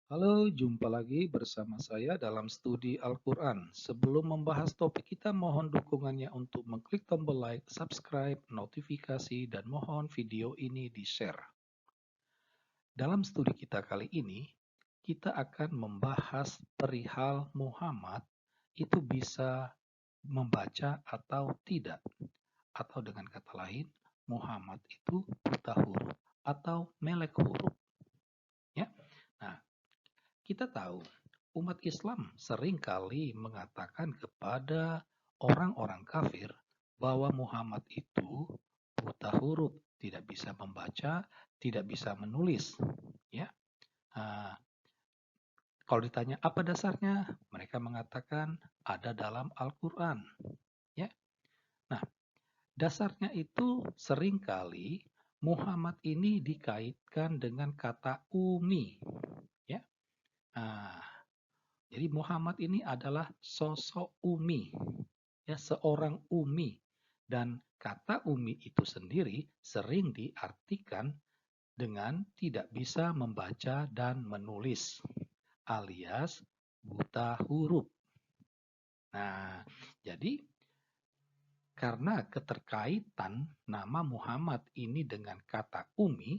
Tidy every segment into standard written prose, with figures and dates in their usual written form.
Halo, jumpa lagi bersama saya dalam studi Al-Quran. Sebelum membahas topik kita, mohon dukungannya untuk mengklik tombol like, subscribe, notifikasi, dan mohon video ini di-share. Dalam studi kita kali ini, kita akan membahas perihal Muhammad itu bisa membaca atau tidak. Atau dengan kata lain, Muhammad itu buta huruf atau melek huruf. Ya. Nah, kita tahu umat Islam seringkali mengatakan kepada orang-orang kafir bahwa Muhammad itu buta huruf, tidak bisa membaca, tidak bisa menulis. Ya, Nah, kalau ditanya apa dasarnya, mereka mengatakan ada dalam Al-Quran. Ya, nah dasarnya itu seringkali Muhammad ini dikaitkan dengan kata umi. Ya, nah, Jadi Muhammad ini adalah sosok umi, ya seorang umi. Dan kata umi itu sendiri sering diartikan dengan tidak bisa membaca dan menulis, alias buta huruf. Nah, jadi karena keterkaitan nama Muhammad ini dengan kata umi,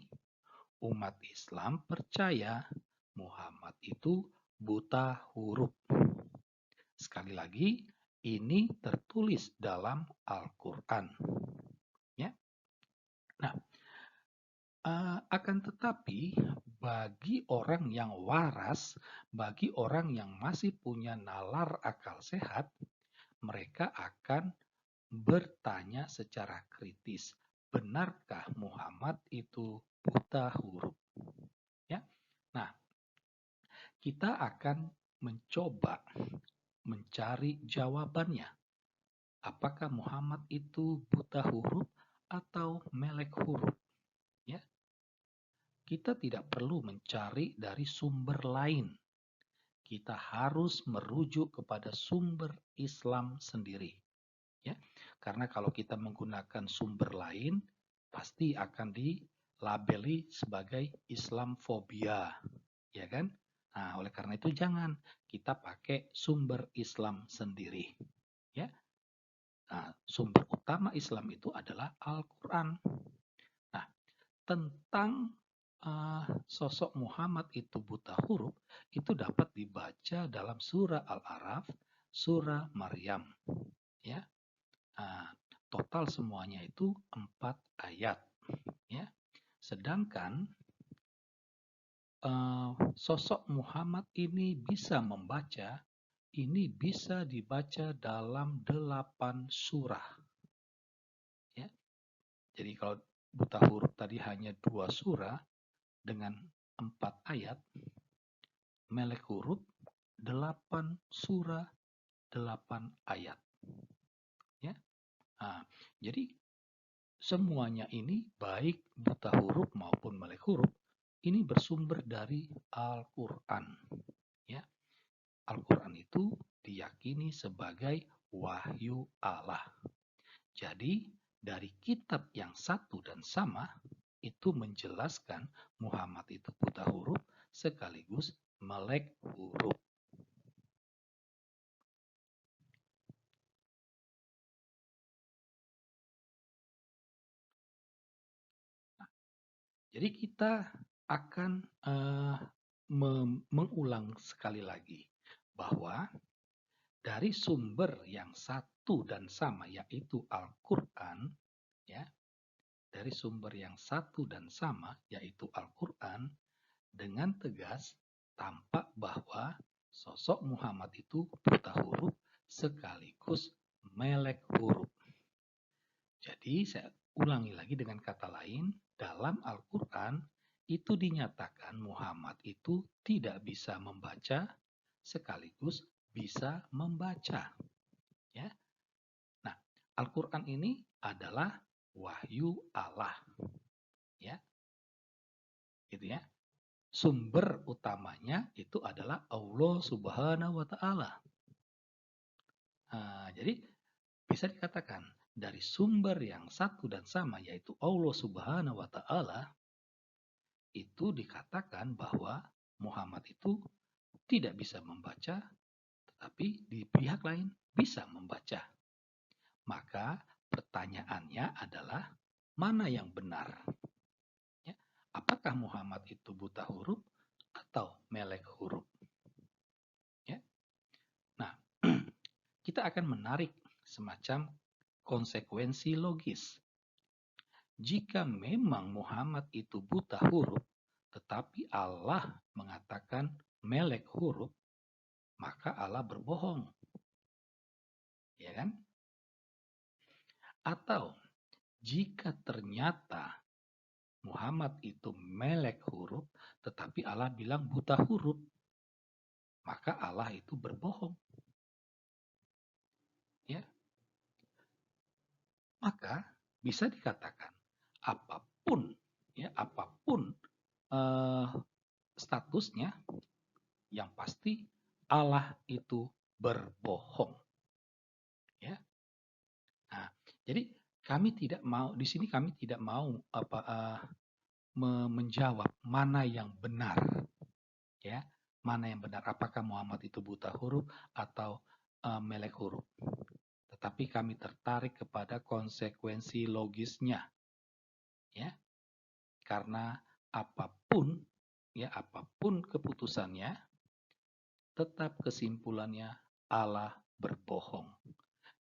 umat Islam percaya Muhammad itu buta huruf. Sekali lagi, ini tertulis dalam Al-Quran. Ya. Nah, akan tetapi bagi orang yang waras, bagi orang yang masih punya nalar akal sehat, mereka akan bertanya secara kritis, benarkah Muhammad itu buta huruf? Ya. Nah, kita akan mencoba mencari jawabannya. Apakah Muhammad itu buta huruf atau melek huruf? Ya, kita tidak perlu mencari dari sumber lain. Kita harus merujuk kepada sumber Islam sendiri. Ya, karena kalau kita menggunakan sumber lain, pasti akan dilabeli sebagai Islamfobia, ya kan? Nah, oleh karena itu jangan kita pakai sumber Islam sendiri. Ya, Nah, sumber utama Islam itu adalah Al-Quran. Nah, tentang sosok Muhammad itu buta huruf, itu dapat dibaca dalam surah Al-A'raf, surah Maryam. Ya, nah, total semuanya itu 4 ayat. Ya, sedangkan sosok Muhammad ini bisa membaca, ini bisa dibaca dalam 8 surah. Ya, Jadi kalau buta huruf tadi hanya 2 surah dengan 4 ayat, melek huruf 8 surah 8 ayat. Ya. Nah, jadi semuanya ini baik buta huruf maupun melek huruf ini bersumber dari Al-Quran. Ya. Al-Quran itu diyakini sebagai wahyu Allah. Jadi dari kitab yang satu dan sama itu menjelaskan Muhammad itu buta huruf sekaligus melek huruf. Jadi kita akan mengulang sekali lagi bahwa dari sumber yang satu dan sama yaitu Al-Quran, ya, dari sumber yang satu dan sama yaitu Al-Quran, dengan tegas tampak bahwa sosok Muhammad itu buta huruf sekaligus melek huruf. Jadi saya ulangi lagi dengan kata lain, dalam Al-Quran itu dinyatakan Muhammad itu tidak bisa membaca sekaligus bisa membaca. Ya. Nah, Al-Quran ini adalah wahyu Allah. Ya. Gitu ya. Sumber utamanya itu adalah Allah Subhanahu wa taala. Jadi bisa dikatakan dari sumber yang satu dan sama yaitu Allah Subhanahu wa taala itu dikatakan bahwa Muhammad itu tidak bisa membaca, tetapi di pihak lain bisa membaca. Maka pertanyaannya adalah mana yang benar? Ya, apakah Muhammad itu buta huruf atau melek huruf? Ya. Nah, kita akan menarik semacam konsekuensi logis. Jika memang Muhammad itu buta huruf, tetapi Allah mengatakan melek huruf, maka Allah berbohong. Ya kan? Atau jika ternyata Muhammad itu melek huruf, tetapi Allah bilang buta huruf, maka Allah itu berbohong. Ya, maka bisa dikatakan apapun, ya apapun statusnya, yang pasti Allah itu berbohong. Ya, nah, jadi kami tidak mau di sini kami tidak mau menjawab mana yang benar, ya mana yang benar, apakah Muhammad itu buta huruf atau melek huruf, tetapi kami tertarik kepada konsekuensi logisnya, ya karena apapun keputusannya, tetap kesimpulannya Allah berbohong.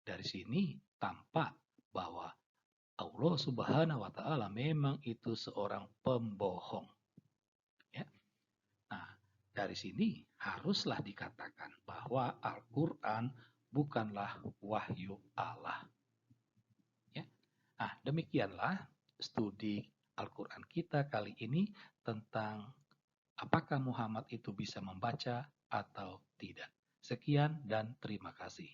Dari sini tampak bahwa Allah Subhanahu wa Ta'ala memang itu seorang pembohong. Ya. Nah, dari sini haruslah dikatakan bahwa Al-Quran bukanlah wahyu Allah. Ya. Nah, demikianlah studi Al-Quran kita kali ini tentang apakah Muhammad itu bisa membaca atau tidak. Sekian dan terima kasih.